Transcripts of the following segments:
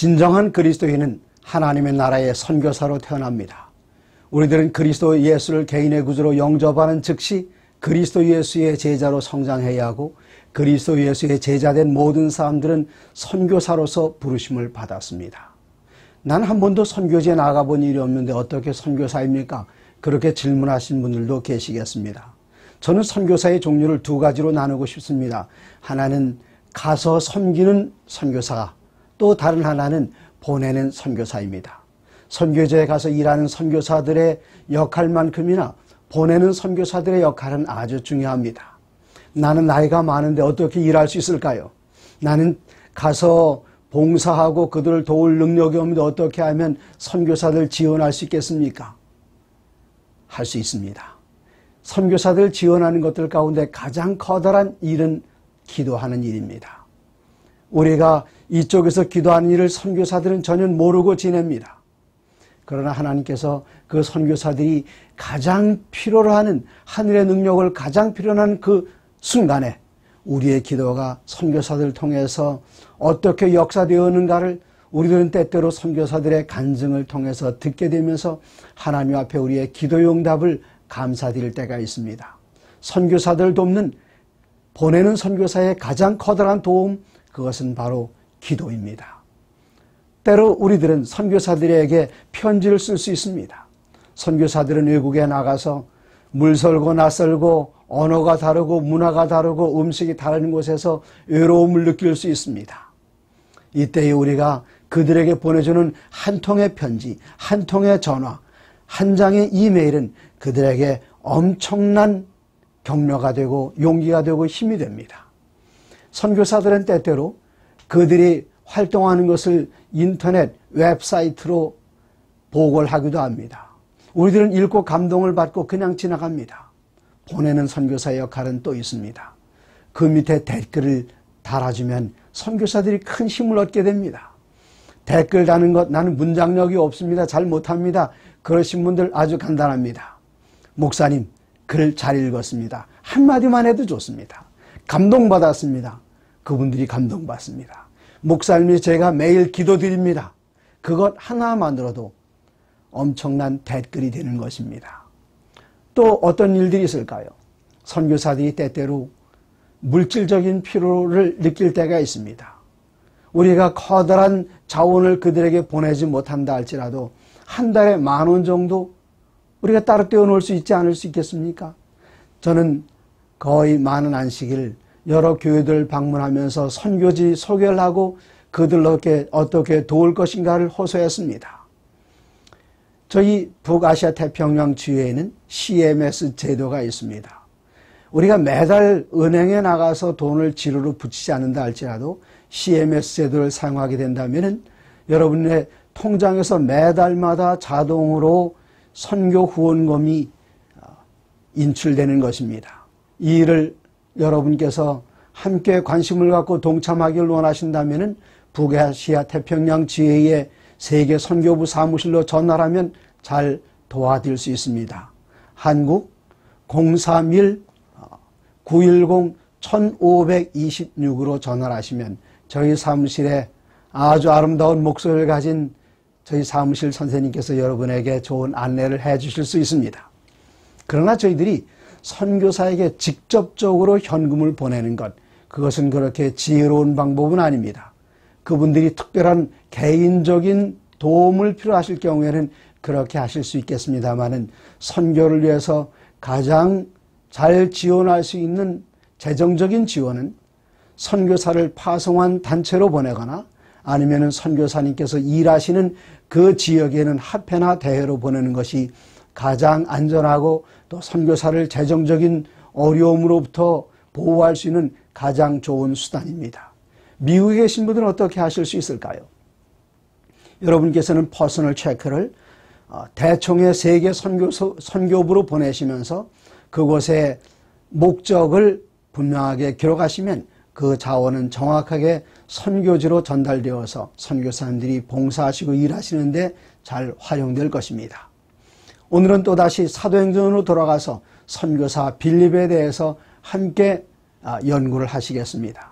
진정한 그리스도인은 하나님의 나라의 선교사로 태어납니다. 우리들은 그리스도 예수를 개인의 구주로 영접하는 즉시 그리스도 예수의 제자로 성장해야 하고 그리스도 예수의 제자된 모든 사람들은 선교사로서 부르심을 받았습니다. 난 한 번도 선교지에 나가본 일이 없는데 어떻게 선교사입니까? 그렇게 질문하신 분들도 계시겠습니다. 저는 선교사의 종류를 두 가지로 나누고 싶습니다. 하나는 가서 섬기는 선교사, 또 다른 하나는 보내는 선교사입니다. 선교지에 가서 일하는 선교사들의 역할만큼이나 보내는 선교사들의 역할은 아주 중요합니다. 나는 나이가 많은데 어떻게 일할 수 있을까요? 나는 가서 봉사하고 그들을 도울 능력이 없는데 어떻게 하면 선교사들 지원할 수 있겠습니까? 할 수 있습니다. 선교사들 지원하는 것들 가운데 가장 커다란 일은 기도하는 일입니다. 우리가 이쪽에서 기도하는 일을 선교사들은 전혀 모르고 지냅니다. 그러나 하나님께서 그 선교사들이 가장 필요로 하는 하늘의 능력을 가장 필요로 하는 그 순간에 우리의 기도가 선교사들을 통해서 어떻게 역사되었는가를 우리들은 때때로 선교사들의 간증을 통해서 듣게 되면서 하나님 앞에 우리의 기도 응답을 감사드릴 때가 있습니다. 선교사들을 돕는 보내는 선교사의 가장 커다란 도움, 그것은 바로 기도입니다. 때로 우리들은 선교사들에게 편지를 쓸 수 있습니다. 선교사들은 외국에 나가서 물설고 낯설고 언어가 다르고 문화가 다르고 음식이 다른 곳에서 외로움을 느낄 수 있습니다. 이때에 우리가 그들에게 보내주는 한 통의 편지, 한 통의 전화, 한 장의 이메일은 그들에게 엄청난 격려가 되고 용기가 되고 힘이 됩니다. 선교사들은 때때로 그들이 활동하는 것을 인터넷 웹사이트로 보고를 하기도 합니다. 우리들은 읽고 감동을 받고 그냥 지나갑니다. 보내는 선교사의 역할은 또 있습니다. 그 밑에 댓글을 달아주면 선교사들이 큰 힘을 얻게 됩니다. 댓글 다는 것, 나는 문장력이 없습니다. 잘 못합니다. 그러신 분들 아주 간단합니다. 목사님, 글 잘 읽었습니다. 한마디만 해도 좋습니다. 감동받았습니다. 그분들이 감동받습니다. 목사님이 제가 매일 기도드립니다. 그것 하나만으로도 엄청난 댓글이 되는 것입니다. 또 어떤 일들이 있을까요? 선교사들이 때때로 물질적인 피로를 느낄 때가 있습니다. 우리가 커다란 자원을 그들에게 보내지 못한다 할지라도 한 달에 10,000원 정도 우리가 따로 떼어놓을 수 있지 않을 수 있겠습니까? 저는 거의 많은 안식일 여러 교회들 방문하면서 선교지 소개를 하고 그들에게 어떻게 도울 것인가를 호소했습니다. 저희 북아시아 태평양 지회에는 CMS 제도가 있습니다. 우리가 매달 은행에 나가서 돈을 지로로 붙이지 않는다 할지라도 CMS 제도를 사용하게 된다면 여러분의 통장에서 매달마다 자동으로 선교 후원금이 인출되는 것입니다. 이 일을 여러분께서 함께 관심을 갖고 동참하기를 원하신다면 북아시아 태평양 지회의 세계 선교부 사무실로 전화하면 잘 도와드릴 수 있습니다. 한국 031-910-1526으로 전화를 하시면 저희 사무실에 아주 아름다운 목소리를 가진 저희 사무실 선생님께서 여러분에게 좋은 안내를 해 주실 수 있습니다. 그러나 저희들이 선교사에게 직접적으로 현금을 보내는 것, 그것은 그렇게 지혜로운 방법은 아닙니다. 그분들이 특별한 개인적인 도움을 필요하실 경우에는 그렇게 하실 수 있겠습니다만은 선교를 위해서 가장 잘 지원할 수 있는 재정적인 지원은 선교사를 파송한 단체로 보내거나 아니면 선교사님께서 일하시는 그 지역에는 합회나 대회로 보내는 것이 가장 안전하고 또 선교사를 재정적인 어려움으로부터 보호할 수 있는 가장 좋은 수단입니다. 미국에 계신 분들은 어떻게 하실 수 있을까요? 여러분께서는 퍼스널 체크를 대총회 세계 선교부로 보내시면서 그곳의 목적을 분명하게 기록하시면 그 자원은 정확하게 선교지로 전달되어서 선교사님들이 봉사하시고 일하시는데 잘 활용될 것입니다. 오늘은 또다시 사도행전으로 돌아가서 선교사 빌립에 대해서 함께 연구를 하시겠습니다.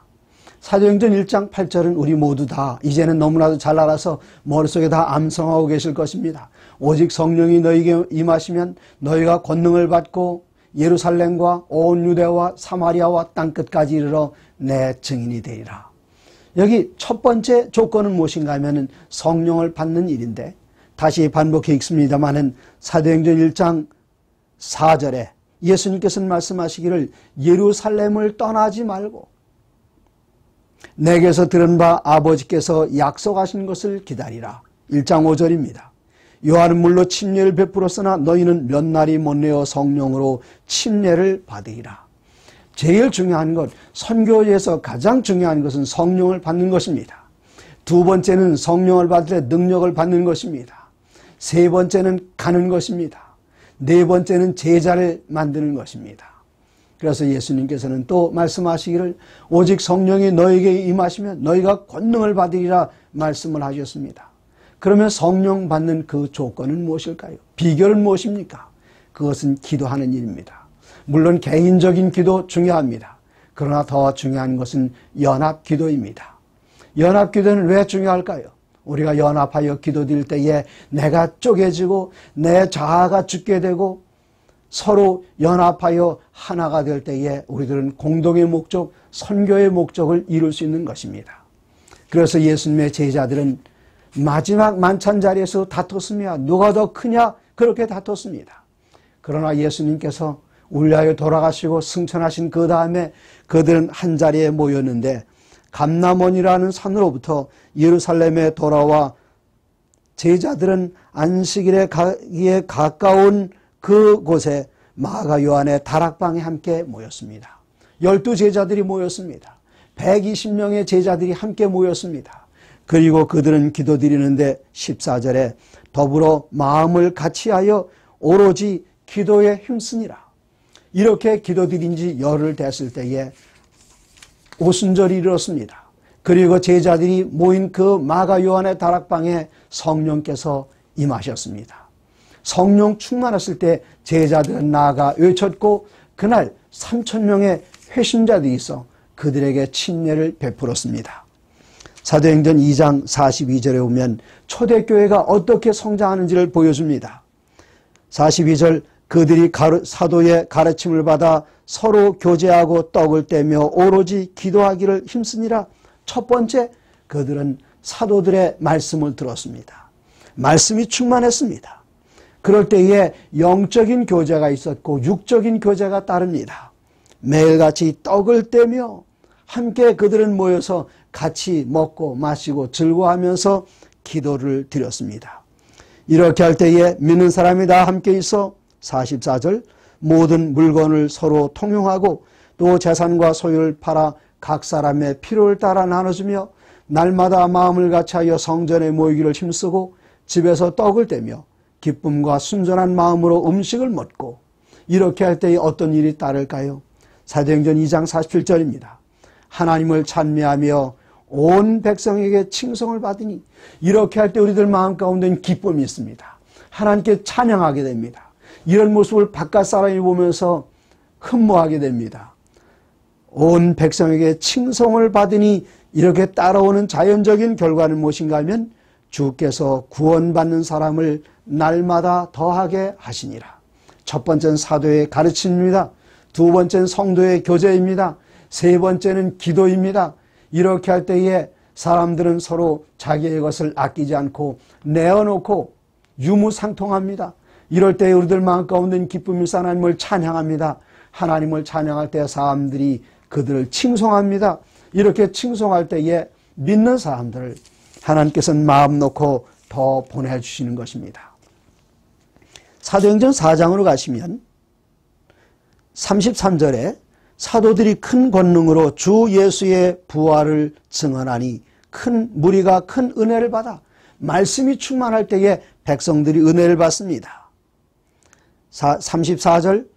사도행전 1장 8절은 우리 모두 다 이제는 너무나도 잘 알아서 머릿속에 다 암송하고 계실 것입니다. 오직 성령이 너희에게 임하시면 너희가 권능을 받고 예루살렘과 온 유대와 사마리아와 땅끝까지 이르러 내 증인이 되리라. 여기 첫 번째 조건은 무엇인가 하면 성령을 받는 일인데, 다시 반복해 읽습니다마는 사도행전 1장 4절에 예수님께서는 말씀하시기를 예루살렘을 떠나지 말고 내게서 들은 바 아버지께서 약속하신 것을 기다리라. 1장 5절입니다. 요한은 물로 침례를 베풀었으나 너희는 몇 날이 못 내어 성령으로 침례를 받으리라. 제일 중요한 것, 선교에서 가장 중요한 것은 성령을 받는 것입니다. 두 번째는 성령을 받을 때 능력을 받는 것입니다. 세 번째는 가는 것입니다. 네 번째는 제자를 만드는 것입니다. 그래서 예수님께서는 또 말씀하시기를 오직 성령이 너에게 임하시면 너희가 권능을 받으리라 말씀을 하셨습니다. 그러면 성령 받는 그 조건은 무엇일까요? 비결은 무엇입니까? 그것은 기도하는 일입니다. 물론 개인적인 기도 중요합니다. 그러나 더 중요한 것은 연합 기도입니다. 연합 기도는 왜 중요할까요? 우리가 연합하여 기도드릴 때에 내가 쪼개지고 내 자아가 죽게 되고 서로 연합하여 하나가 될 때에 우리들은 공동의 목적, 선교의 목적을 이룰 수 있는 것입니다. 그래서 예수님의 제자들은 마지막 만찬 자리에서 다퉜으며 누가 더 크냐 그렇게 다퉜습니다. 그러나 예수님께서 우리 위하여 돌아가시고 승천하신 그 다음에 그들은 한 자리에 모였는데 감람원이라는 산으로부터 예루살렘에 돌아와 제자들은 안식일에 가기에 가까운 그곳에 마가 요한의 다락방에 함께 모였습니다. 12제자들이 모였습니다. 120명의 제자들이 함께 모였습니다. 그리고 그들은 기도드리는데 14절에 더불어 마음을 같이하여 오로지 기도에 힘쓰니라. 이렇게 기도드린 지 열흘 됐을 때에 오순절이 이르렀습니다. 그리고 제자들이 모인 그 마가 요한의 다락방에 성령께서 임하셨습니다. 성령 충만했을 때 제자들은 나아가 외쳤고 그날 3,000명의 회심자들이 있어 그들에게 침례를 베풀었습니다. 사도행전 2장 42절에 보면 초대교회가 어떻게 성장하는지를 보여줍니다. 42절 그들이 사도의 가르침을 받아 서로 교제하고 떡을 떼며 오로지 기도하기를 힘쓰니라. 첫 번째, 그들은 사도들의 말씀을 들었습니다. 말씀이 충만했습니다. 그럴 때에 영적인 교제가 있었고 육적인 교제가 따릅니다. 매일같이 떡을 떼며 함께 그들은 모여서 같이 먹고 마시고 즐거워하면서 기도를 드렸습니다. 이렇게 할 때에 믿는 사람이 다 함께 있어 44절 모든 물건을 서로 통용하고 또 재산과 소유를 팔아 각 사람의 필요를 따라 나눠주며 날마다 마음을 같이하여 성전에 모이기를 힘쓰고 집에서 떡을 떼며 기쁨과 순전한 마음으로 음식을 먹고 이렇게 할 때에 어떤 일이 따를까요? 사도행전 2장 47절입니다. 하나님을 찬미하며 온 백성에게 칭송을 받으니 이렇게 할 때 우리들 마음 가운데는 기쁨이 있습니다. 하나님께 찬양하게 됩니다. 이런 모습을 바깥 사람이 보면서 흠모하게 됩니다. 온 백성에게 칭송을 받으니 이렇게 따라오는 자연적인 결과는 무엇인가 하면 주께서 구원받는 사람을 날마다 더하게 하시니라. 첫 번째는 사도의 가르침입니다. 두 번째는 성도의 교제입니다. 세 번째는 기도입니다. 이렇게 할 때에 사람들은 서로 자기의 것을 아끼지 않고 내어놓고 유무상통합니다. 이럴 때 우리들 마음 가운데는 기쁨이 있어 하나님을 찬양합니다. 하나님을 찬양할 때 사람들이 그들을 칭송합니다. 이렇게 칭송할 때에 믿는 사람들을 하나님께서는 마음 놓고 더 보내주시는 것입니다. 사도행전 4장으로 가시면 33절에 사도들이 큰 권능으로 주 예수의 부활을 증언하니 큰 무리가 큰 은혜를 받아 말씀이 충만할 때에 백성들이 은혜를 받습니다. 34절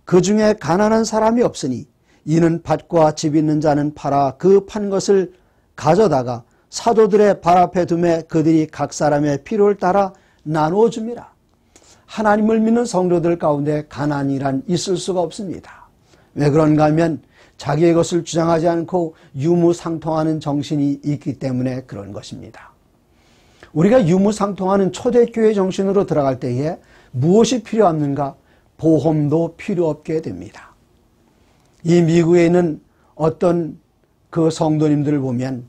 그 중에 가난한 사람이 없으니 이는 밭과 집 있는 자는 팔아 그 판 것을 가져다가 사도들의 발 앞에 두매 그들이 각 사람의 필요를 따라 나누어 줍니다. 하나님을 믿는 성도들 가운데 가난이란 있을 수가 없습니다. 왜 그런가 하면 자기의 것을 주장하지 않고 유무상통하는 정신이 있기 때문에 그런 것입니다. 우리가 유무상통하는 초대교회 정신으로 들어갈 때에 무엇이 필요합니까? 보험도 필요 없게 됩니다. 이 미국에 있는 어떤 그 성도님들을 보면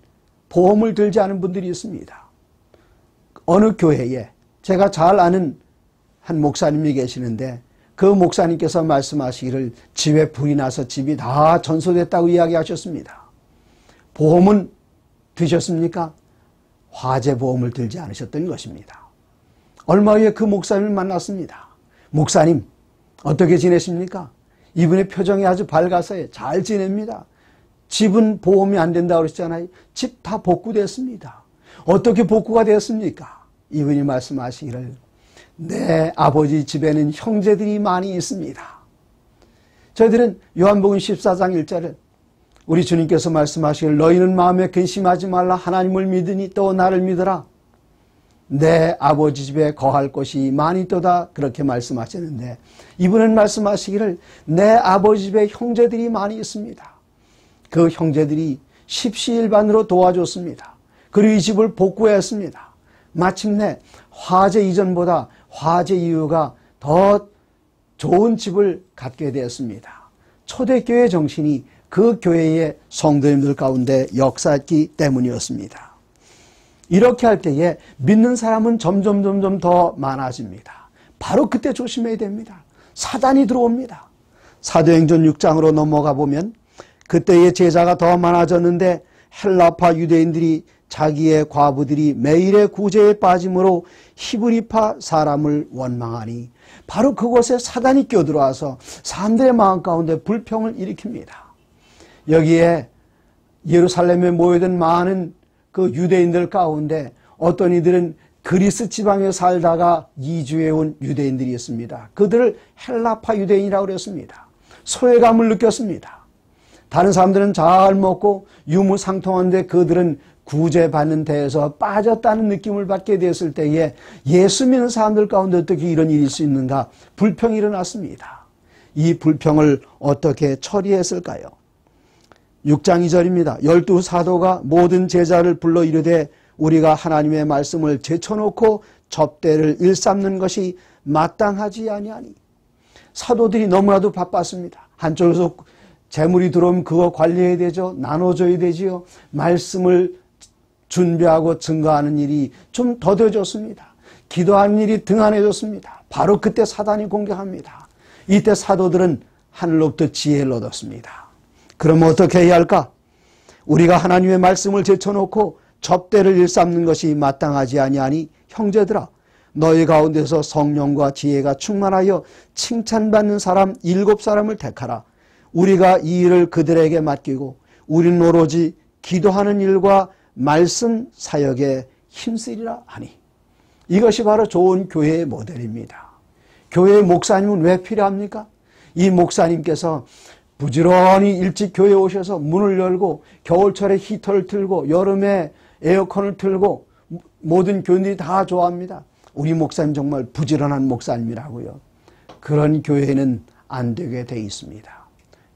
보험을 들지 않은 분들이 있습니다. 어느 교회에 제가 잘 아는 한 목사님이 계시는데 그 목사님께서 말씀하시기를 집에 불이 나서 집이 다 전소됐다고 이야기하셨습니다. 보험은 드셨습니까? 화재 보험을 들지 않으셨던 것입니다. 얼마 후에 그 목사님을 만났습니다. 목사님, 어떻게 지내십니까? 이분의 표정이 아주 밝아서 잘 지냅니다. 집은 보험이 안 된다고 그랬잖아요. 집 다 복구됐습니다. 어떻게 복구가 되었습니까? 이분이 말씀하시기를 내 아버지 집에는 형제들이 많이 있습니다. 저희들은 요한복음 14장 1절을 우리 주님께서 말씀하시기를 너희는 마음에 근심하지 말라 하나님을 믿으니 또 나를 믿어라. 내 아버지 집에 거할 곳이 많이 있도다 그렇게 말씀하셨는데 이분은 말씀하시기를 내 아버지 집에 형제들이 많이 있습니다. 그 형제들이 십시일반으로 도와줬습니다. 그리고 이 집을 복구했습니다. 마침내 화재 이전보다 화재 이후가 더 좋은 집을 갖게 되었습니다. 초대교회 정신이 그 교회의 성도님들 가운데 역사했기 때문이었습니다. 이렇게 할 때에 믿는 사람은 점점 더 많아집니다. 바로 그때 조심해야 됩니다. 사단이 들어옵니다. 사도행전 6장으로 넘어가 보면 그때의 제자가 더 많아졌는데 헬라파 유대인들이 자기의 과부들이 매일의 구제에 빠짐으로 히브리파 사람을 원망하니 바로 그곳에 사단이 껴들어와서 사람들의 마음 가운데 불평을 일으킵니다. 여기에 예루살렘에 모여든 많은 그 유대인들 가운데 어떤 이들은 그리스 지방에 살다가 이주해 온 유대인들이었습니다. 그들을 헬라파 유대인이라고 그랬습니다. 소외감을 느꼈습니다. 다른 사람들은 잘 먹고 유무상통한데 그들은 구제받는 데에서 빠졌다는 느낌을 받게 되었을 때에 예수 믿는 사람들 가운데 어떻게 이런 일이 있을 수 있는가? 불평이 일어났습니다. 이 불평을 어떻게 처리했을까요? 6장 2절입니다. 12사도가 모든 제자를 불러 이르되 우리가 하나님의 말씀을 제쳐놓고 접대를 일삼는 것이 마땅하지 아니하니. 사도들이 너무나도 바빴습니다. 한쪽에서 재물이 들어오면 그거 관리해야 되죠. 나눠줘야 되지요. 말씀을 준비하고 증거하는 일이 좀 더뎌졌습니다. 기도하는 일이 등한해졌습니다. 바로 그때 사단이 공격합니다. 이때 사도들은 하늘로부터 지혜를 얻었습니다. 그럼 어떻게 해야 할까? 우리가 하나님의 말씀을 제쳐놓고 접대를 일삼는 것이 마땅하지 아니하니 형제들아 너희 가운데서 성령과 지혜가 충만하여 칭찬받는 사람 7사람을 택하라. 우리가 이 일을 그들에게 맡기고 우리는 오로지 기도하는 일과 말씀 사역에 힘쓰리라 하니. 이것이 바로 좋은 교회의 모델입니다. 교회의 목사님은 왜 필요합니까? 이 목사님께서 부지런히 일찍 교회에 오셔서 문을 열고 겨울철에 히터를 틀고 여름에 에어컨을 틀고 모든 교인들이 다 좋아합니다. 우리 목사님 정말 부지런한 목사님이라고요. 그런 교회는 안 되게 돼 있습니다.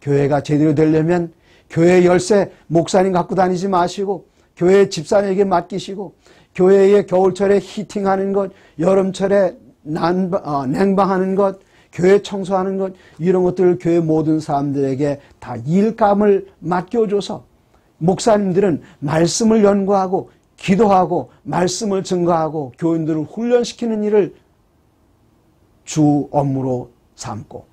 교회가 제대로 되려면 교회 열쇠 목사님 갖고 다니지 마시고 교회 집사님에게 맡기시고 교회에 겨울철에 히팅하는 것, 여름철에 냉방하는 것, 교회 청소하는 것 이런 것들을 교회 모든 사람들에게 다 일감을 맡겨줘서 목사님들은 말씀을 연구하고 기도하고 말씀을 증거하고 교인들을 훈련시키는 일을 주 업무로 삼고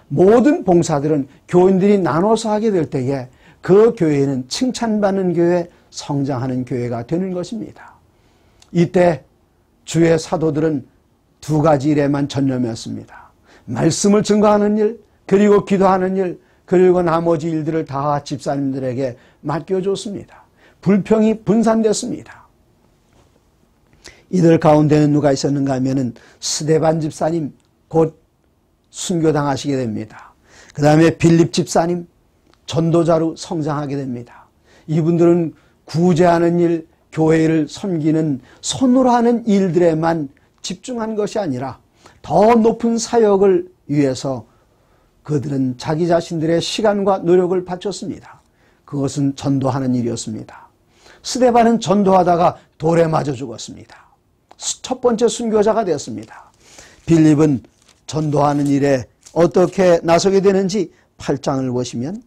모든 봉사들은 교인들이 나눠서 하게 될 때에 그 교회는 칭찬받는 교회, 성장하는 교회가 되는 것입니다. 이때 주의 사도들은 2가지 일에만 전념했습니다. 말씀을 증거하는 일, 그리고 기도하는 일, 그리고 나머지 일들을 다 집사님들에게 맡겨줬습니다. 불평이 분산됐습니다. 이들 가운데는 누가 있었는가 하면은 스데반 집사님 곧 순교당하시게 됩니다. 그 다음에 빌립 집사님 전도자로 성장하게 됩니다. 이분들은 구제하는 일, 교회를 섬기는 손으로 하는 일들에만 집중한 것이 아니라 더 높은 사역을 위해서 그들은 자기 자신들의 시간과 노력을 바쳤습니다. 그것은 전도하는 일이었습니다. 스데반은 전도하다가 돌에 맞아 죽었습니다. 첫 번째 순교자가 되었습니다. 빌립은 전도하는 일에 어떻게 나서게 되는지 8장을 보시면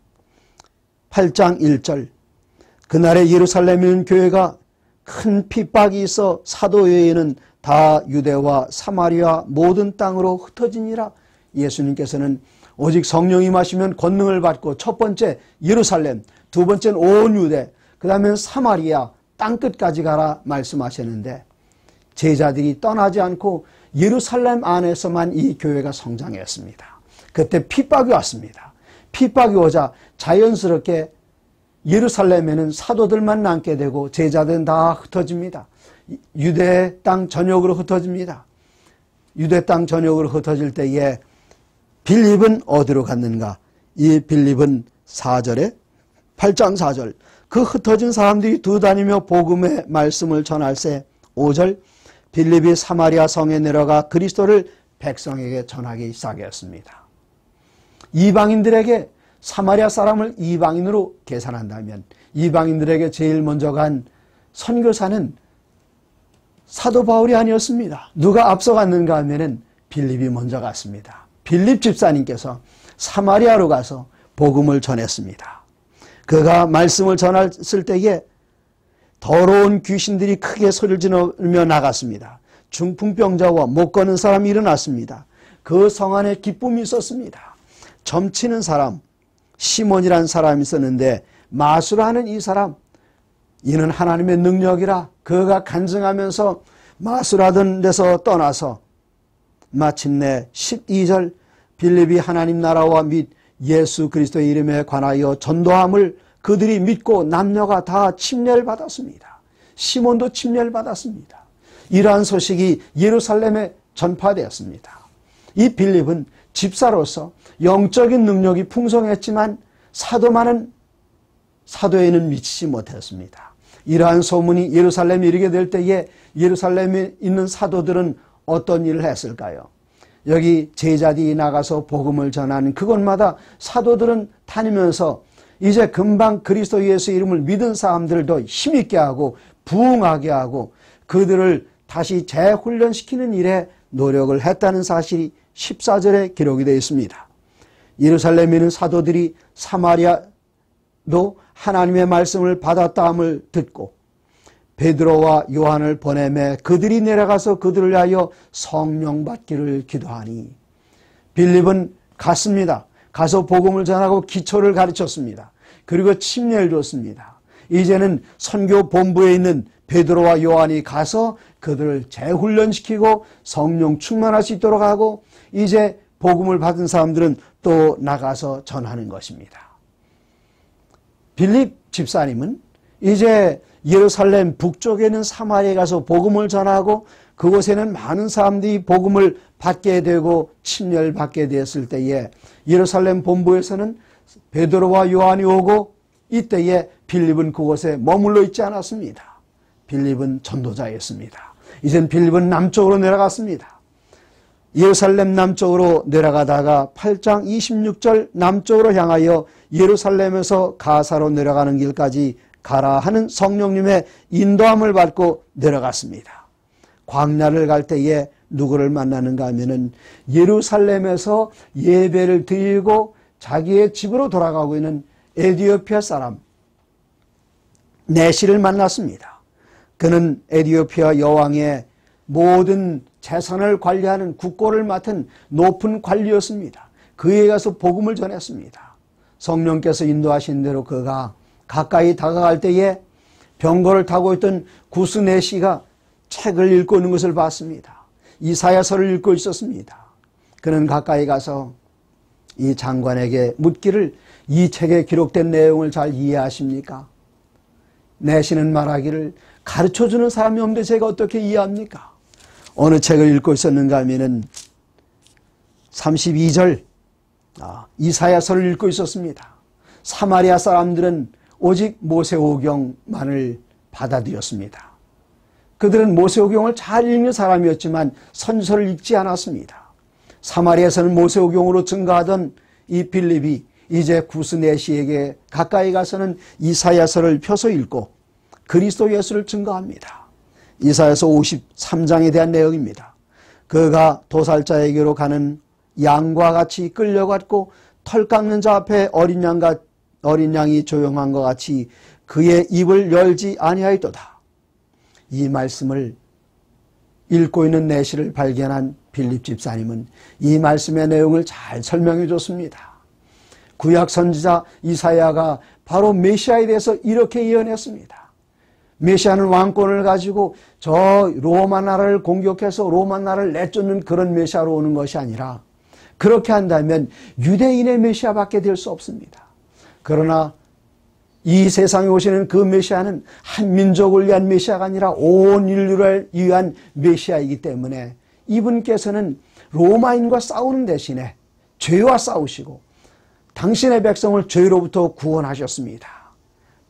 8장 1절, 그날에 예루살렘에 있는 교회가 큰 핍박이 있어 사도 외에는 다 유대와 사마리아 모든 땅으로 흩어지니라. 예수님께서는 오직 성령이 임하시면 권능을 받고 첫 번째 예루살렘, 두 번째는 온 유대, 그 다음엔 사마리아 땅끝까지 가라 말씀하셨는데 제자들이 떠나지 않고 예루살렘 안에서만 이 교회가 성장했습니다. 그때 핍박이 왔습니다. 핍박이 오자 자연스럽게 예루살렘에는 사도들만 남게 되고 제자들은 다 흩어집니다. 유대 땅 전역으로 흩어집니다. 유대 땅 전역으로 흩어질 때에 빌립은 어디로 갔는가? 이 빌립은 4절에 8장 4절, 그 흩어진 사람들이 두다니며 복음의 말씀을 전할세. 5절, 빌립이 사마리아 성에 내려가 그리스도를 백성에게 전하기 시작했습니다. 이방인들에게, 사마리아 사람을 이방인으로 계산한다면 이방인들에게 제일 먼저 간 선교사는 사도 바울이 아니었습니다. 누가 앞서갔는가 하면은 빌립이 먼저 갔습니다. 빌립 집사님께서 사마리아로 가서 복음을 전했습니다. 그가 말씀을 전했을 때에 더러운 귀신들이 크게 소리를 지르며 나갔습니다. 중풍병자와 못 걷는 사람이 일어났습니다. 그 성 안에 기쁨이 있었습니다. 점치는 사람, 시몬이라는 사람이 있었는데 마술하는 이 사람, 이는 하나님의 능력이라 그가 간증하면서 마술하던 데서 떠나서 마침내 12절, 빌립이 하나님 나라와 및 예수 그리스도의 이름에 관하여 전도함을 그들이 믿고 남녀가 다 침례를 받았습니다. 시몬도 침례를 받았습니다. 이러한 소식이 예루살렘에 전파되었습니다. 이 빌립은 집사로서 영적인 능력이 풍성했지만 사도에는 미치지 못했습니다. 이러한 소문이 예루살렘에 이르게 될 때에 예루살렘에 있는 사도들은 어떤 일을 했을까요? 여기 제자들이 나가서 복음을 전하는 그곳마다 사도들은 다니면서 이제 금방 그리스도 예수 이름을 믿은 사람들을 더 힘있게 하고 부흥하게 하고 그들을 다시 재훈련시키는 일에 노력을 했다는 사실이 14절에 기록이 되어 있습니다. 예루살렘에 있는 사도들이 사마리아도 하나님의 말씀을 받았다함을 듣고 베드로와 요한을 보내매 그들이 내려가서 그들을 위하여 성령 받기를 기도하니, 빌립은 갔습니다. 가서 복음을 전하고 기초를 가르쳤습니다. 그리고 침례를 줬습니다. 이제는 선교 본부에 있는 베드로와 요한이 가서 그들을 재훈련시키고 성령 충만할 수 있도록 하고 이제 복음을 받은 사람들은 또 나가서 전하는 것입니다. 빌립 집사님은 이제 예루살렘 북쪽에 있는 사마리아에 가서 복음을 전하고 그곳에는 많은 사람들이 복음을 받게 되고 침례를 받게 되었을 때에 예루살렘 본부에서는 베드로와 요한이 오고 이때에 빌립은 그곳에 머물러 있지 않았습니다. 빌립은 전도자였습니다. 이젠 빌립은 남쪽으로 내려갔습니다. 예루살렘 남쪽으로 내려가다가 8장 26절 남쪽으로 향하여 예루살렘에서 가사로 내려가는 길까지 가라 하는 성령님의 인도함을 받고 내려갔습니다. 광야를 갈 때에 누구를 만나는가 하면은 예루살렘에서 예배를 드리고 자기의 집으로 돌아가고 있는 에티오피아 사람 네시를 만났습니다. 그는 에티오피아 여왕의 모든 재산을 관리하는 국고를 맡은 높은 관리였습니다. 그에 가서 복음을 전했습니다. 성령께서 인도하신 대로 그가 가까이 다가갈 때에 병거를 타고 있던 구스 네시가 책을 읽고 있는 것을 봤습니다. 이사야서를 읽고 있었습니다. 그는 가까이 가서 이 장관에게 묻기를 이 책에 기록된 내용을 잘 이해하십니까? 네시는 말하기를 가르쳐주는 사람이 없는데 제가 어떻게 이해합니까? 어느 책을 읽고 있었는가 하면은 32절 이사야서를 읽고 있었습니다. 사마리아 사람들은 오직 모세오경만을 받아들였습니다. 그들은 모세오경을 잘 읽는 사람이었지만 선서를 읽지 않았습니다. 사마리아에서는 모세오경으로 증가하던 이 빌립이 이제 구스네시에게 가까이 가서는 이사야서를 펴서 읽고 그리스도 예수를 증거합니다. 이사야서 53장에 대한 내용입니다. 그가 도살자에게로 가는 양과 같이 끌려갔고 털 깎는 자 앞에 어린 양이 조용한 것 같이 그의 입을 열지 아니하였도다. 이 말씀을 읽고 있는 내시를 발견한 빌립 집사님은 이 말씀의 내용을 잘 설명해 줬습니다. 구약 선지자 이사야가 바로 메시아에 대해서 이렇게 예언했습니다. 메시아는 왕권을 가지고 저 로마 나라를 공격해서 로마 나라를 내쫓는 그런 메시아로 오는 것이 아니라 그렇게 한다면 유대인의 메시아밖에 될 수 없습니다. 그러나 이 세상에 오시는 그 메시아는 한 민족을 위한 메시아가 아니라 온 인류를 위한 메시아이기 때문에 이분께서는 로마인과 싸우는 대신에 죄와 싸우시고 당신의 백성을 죄로부터 구원하셨습니다.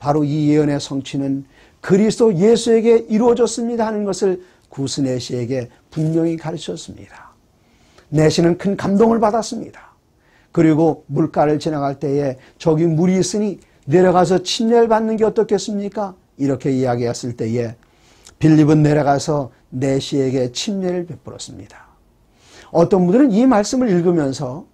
바로 이 예언의 성취는 그리스도 예수에게 이루어졌습니다 하는 것을 구스네시에게 분명히 가르쳤습니다. 내시는 큰 감동을 받았습니다. 그리고 물가를 지나갈 때에 저기 물이 있으니 내려가서 침례를 받는 게 어떻겠습니까? 이렇게 이야기했을 때에 빌립은 내려가서 내시에게 침례를 베풀었습니다. 어떤 분들은 이 말씀을 읽으면서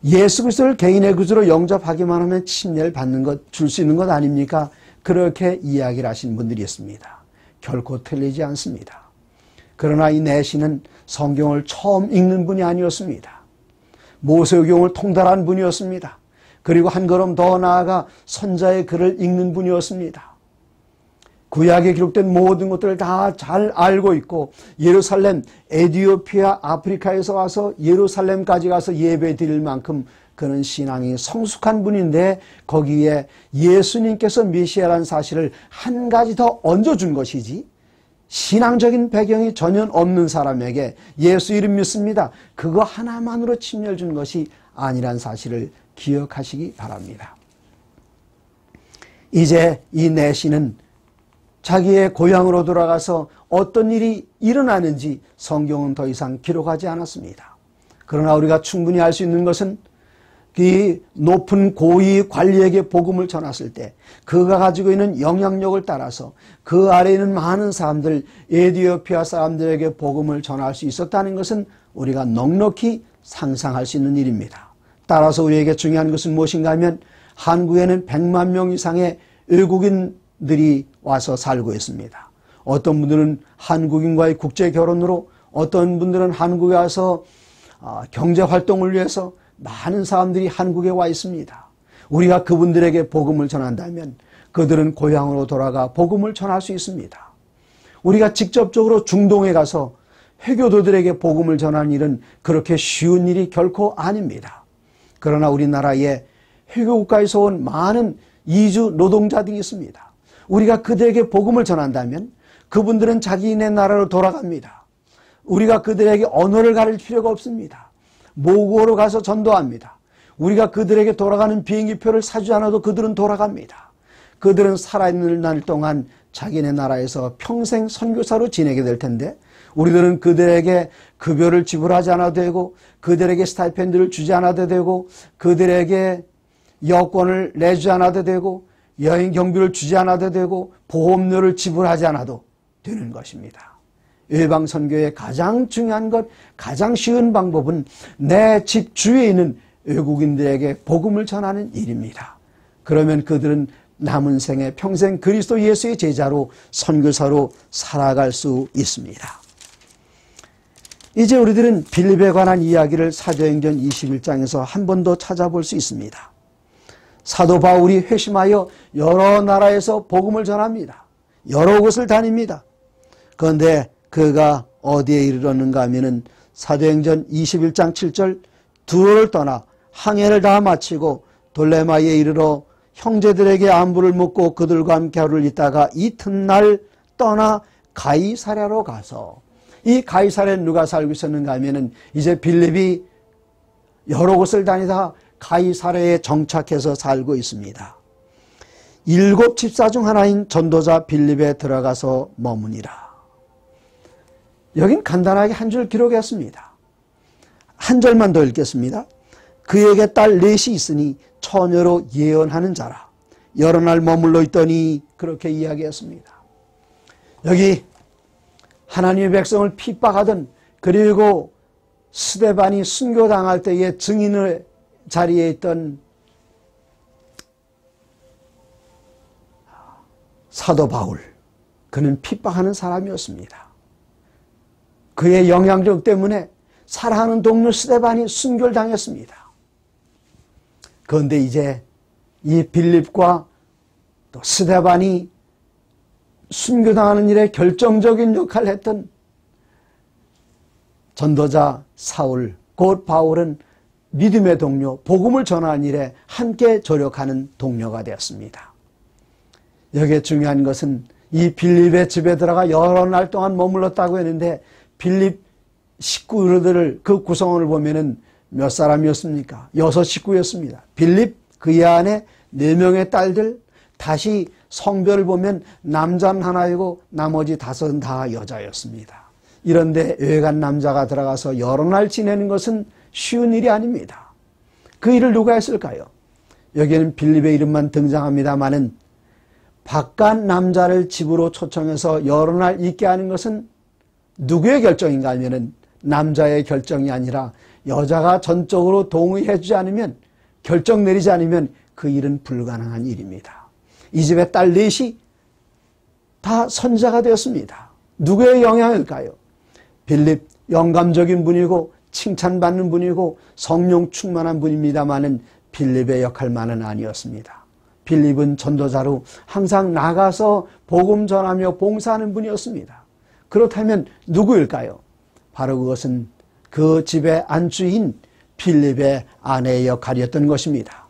예수 그리스도를 개인의 구주로 영접하기만 하면 침례를 받는 것, 줄 수 있는 것 아닙니까? 그렇게 이야기를 하신 분들이 있습니다. 결코 틀리지 않습니다. 그러나 이 내시는 성경을 처음 읽는 분이 아니었습니다. 모세오경을 통달한 분이었습니다. 그리고 한 걸음 더 나아가 선자의 글을 읽는 분이었습니다. 구약에 기록된 모든 것들을 다 잘 알고 있고 예루살렘, 에티오피아, 아프리카에서 와서 예루살렘까지 가서 예배 드릴 만큼 그는 신앙이 성숙한 분인데 거기에 예수님께서 메시아라는 사실을 한 가지 더 얹어준 것이지 신앙적인 배경이 전혀 없는 사람에게 예수 이름 믿습니다. 그거 하나만으로 침례를 준 것이 아니란 사실을 기억하시기 바랍니다. 이제 이 내시는 자기의 고향으로 돌아가서 어떤 일이 일어나는지 성경은 더 이상 기록하지 않았습니다. 그러나 우리가 충분히 알 수 있는 것은 그 높은 고위 관리에게 복음을 전했을 때 그가 가지고 있는 영향력을 따라서 그 아래에 있는 많은 사람들, 에티오피아 사람들에게 복음을 전할 수 있었다는 것은 우리가 넉넉히 상상할 수 있는 일입니다. 따라서 우리에게 중요한 것은 무엇인가 하면 한국에는 100만 명 이상의 외국인들이 와서 살고 있습니다. 어떤 분들은 한국인과의 국제 결혼으로, 어떤 분들은 한국에 와서 경제 활동을 위해서 많은 사람들이 한국에 와 있습니다. 우리가 그분들에게 복음을 전한다면 그들은 고향으로 돌아가 복음을 전할 수 있습니다. 우리가 직접적으로 중동에 가서 회교도들에게 복음을 전하는 일은 그렇게 쉬운 일이 결코 아닙니다. 그러나 우리나라에 회교국가에서 온 많은 이주 노동자들이 있습니다. 우리가 그들에게 복음을 전한다면 그분들은 자기네 나라로 돌아갑니다. 우리가 그들에게 언어를 가르칠 필요가 없습니다. 모국어로 가서 전도합니다. 우리가 그들에게 돌아가는 비행기표를 사주지 않아도 그들은 돌아갑니다. 그들은 살아있는 날 동안 자기네 나라에서 평생 선교사로 지내게 될 텐데 우리들은 그들에게 급여를 지불하지 않아도 되고 그들에게 스타이펜드를 주지 않아도 되고 그들에게 여권을 내주지 않아도 되고 여행 경비를 주지 않아도 되고 보험료를 지불하지 않아도 되는 것입니다. 외방 선교의 가장 중요한 것, 가장 쉬운 방법은 내 집 주위에 있는 외국인들에게 복음을 전하는 일입니다. 그러면 그들은 남은 생에 평생 그리스도 예수의 제자로 선교사로 살아갈 수 있습니다. 이제 우리들은 빌립에 관한 이야기를 사도행전 21장에서 한 번 더 찾아볼 수 있습니다. 사도 바울이 회심하여 여러 나라에서 복음을 전합니다. 여러 곳을 다닙니다. 그런데 그가 어디에 이르렀는가 하면은 사도행전 21장 7절 두로를 떠나 항해를 다 마치고 돌레마에 이르러 형제들에게 안부를 묻고 그들과 함께 하루를 있다가 이튿날 떠나 가이사랴로 가서, 이 가이사랴에 누가 살고 있었는가 하면은 이제 빌립이 여러 곳을 다니다 가이사랴에 정착해서 살고 있습니다. 7 집사 중 하나인 전도자 빌립에 들어가서 머무니라. 여긴 간단하게 한 줄 기록했습니다. 한 절만 더 읽겠습니다. 그에게 딸 넷이 있으니 처녀로 예언하는 자라. 여러 날 머물러 있더니 그렇게 이야기했습니다. 여기 하나님의 백성을 핍박하던, 그리고 스데반이 순교당할 때의 증인의 자리에 있던 사도 바울, 그는 핍박하는 사람이었습니다. 그의 영향력 때문에 사랑하는 동료 스데반이 순교를 당했습니다. 그런데 이제 이 빌립과 또 스데반이 순교당하는 일에 결정적인 역할을 했던 전도자 사울, 곧 바울은 믿음의 동료, 복음을 전하는 일에 함께 조력하는 동료가 되었습니다. 여기에 중요한 것은 이 빌립의 집에 들어가 여러 날 동안 머물렀다고 했는데, 빌립 식구들을, 그 구성원을 보면은 몇 사람이었습니까? 6 식구였습니다. 빌립, 그의 아내, 4명의 딸들, 다시 성별을 보면 남자는 하나이고 나머지 5은 다 여자였습니다. 이런데 외간 남자가 들어가서 여러 날 지내는 것은 쉬운 일이 아닙니다. 그 일을 누가 했을까요? 여기에는 빌립의 이름만 등장합니다마는 바깥 남자를 집으로 초청해서 여러 날 있게 하는 것은 누구의 결정인가 하면은 남자의 결정이 아니라 여자가 전적으로 동의해 주지 않으면, 결정 내리지 않으면 그 일은 불가능한 일입니다. 이 집의 딸 넷이 다 선자가 되었습니다. 누구의 영향일까요? 빌립, 영감적인 분이고 칭찬받는 분이고 성령 충만한 분입니다마는 빌립의 역할만은 아니었습니다. 빌립은 전도자로 항상 나가서 복음 전하며 봉사하는 분이었습니다. 그렇다면 누구일까요? 바로 그것은 그 집의 안주인 빌립의 아내의 역할이었던 것입니다.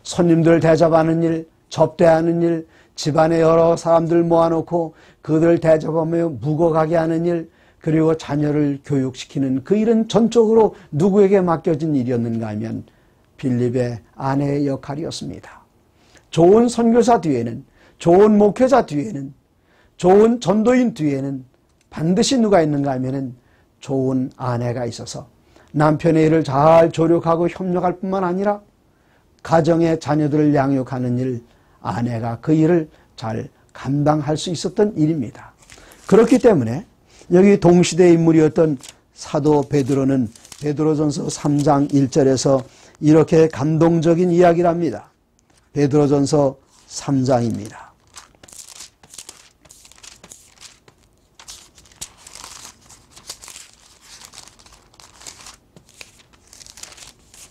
손님들 대접하는 일, 접대하는 일, 집안에 여러 사람들 모아놓고 그들을 대접하며 묵어가게 하는 일, 그리고 자녀를 교육시키는 그 일은 전적으로 누구에게 맡겨진 일이었는가 하면 빌립의 아내의 역할이었습니다. 좋은 선교사 뒤에는, 좋은 목회자 뒤에는, 좋은 전도인 뒤에는 반드시 누가 있는가 하면 좋은 아내가 있어서 남편의 일을 잘 조력하고 협력할 뿐만 아니라 가정의 자녀들을 양육하는 일, 아내가 그 일을 잘 감당할 수 있었던 일입니다. 그렇기 때문에 여기 동시대 인물이었던 사도 베드로는 베드로전서 3장 1절에서 이렇게 감동적인 이야기를 합니다. 베드로전서 3장입니다.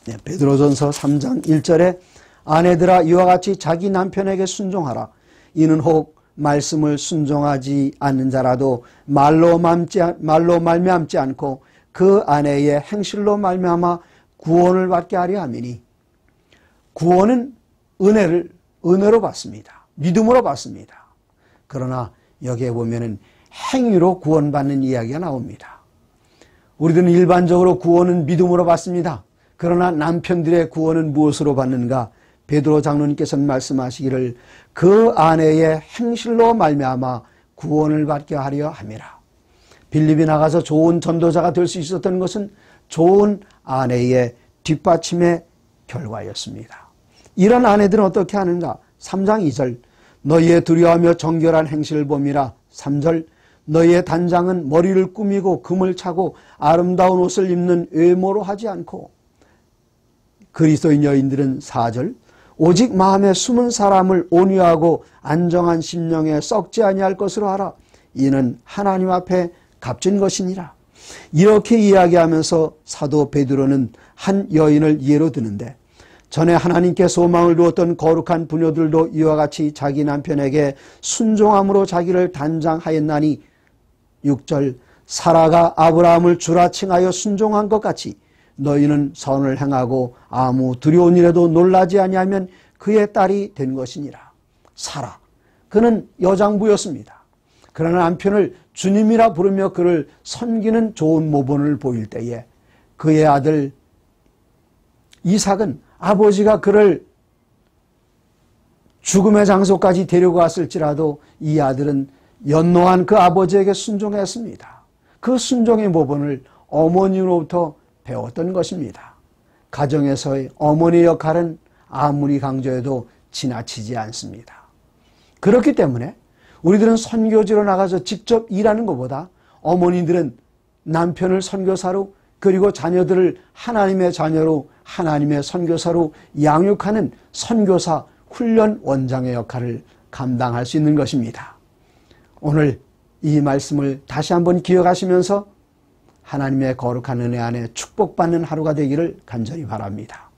네, 베드로전서 3장 1절에 아내들아 이와 같이 자기 남편에게 순종하라. 이는 혹 말씀을 순종하지 않는 자라도 말로 말미암지 않고 그 아내의 행실로 말미암아 구원을 받게 하려 함이니, 구원은 은혜로 받습니다. 믿음으로 받습니다. 그러나 여기에 보면은 행위로 구원받는 이야기가 나옵니다. 우리들은 일반적으로 구원은 믿음으로 받습니다. 그러나 남편들의 구원은 무엇으로 받는가? 베드로 장로님께서는 말씀하시기를 그 아내의 행실로 말미암아 구원을 받게 하려 함이라. 빌립이 나가서 좋은 전도자가 될 수 있었던 것은 좋은 아내의 뒷받침의 결과였습니다. 이런 아내들은 어떻게 하는가? 3장 2절 너희의 두려워하며 정결한 행실을 봄이라. 3절 너희의 단장은 머리를 꾸미고 금을 차고 아름다운 옷을 입는 외모로 하지 않고. 그리스도인 여인들은 4절 오직 마음에 숨은 사람을 온유하고 안정한 심령에 썩지 아니할 것으로 하라. 이는 하나님 앞에 값진 것이니라. 이렇게 이야기하면서 사도 베드로는 한 여인을 예로 드는데, 전에 하나님께 소망을 두었던 거룩한 부녀들도 이와 같이 자기 남편에게 순종함으로 자기를 단장하였나니, 6절 사라가 아브라함을 주라 칭하여 순종한 것 같이 너희는 선을 행하고 아무 두려운 일에도 놀라지 아니하면 그의 딸이 된 것이니라. 사라, 그는 여장부였습니다. 그러나 남편을 주님이라 부르며 그를 섬기는 좋은 모본을 보일 때에 그의 아들 이삭은 아버지가 그를 죽음의 장소까지 데려갔을지라도 이 아들은 연노한 그 아버지에게 순종했습니다. 그 순종의 모본을 어머니로부터 배웠던 것입니다. 가정에서의 어머니 역할은 아무리 강조해도 지나치지 않습니다. 그렇기 때문에 우리들은 선교지로 나가서 직접 일하는 것보다 어머니들은 남편을 선교사로 그리고 자녀들을 하나님의 자녀로 하나님의 선교사로 양육하는 선교사 훈련 원장의 역할을 감당할 수 있는 것입니다. 오늘 이 말씀을 다시 한번 기억하시면서 하나님의 거룩한 은혜 안에 축복받는 하루가 되기를 간절히 바랍니다.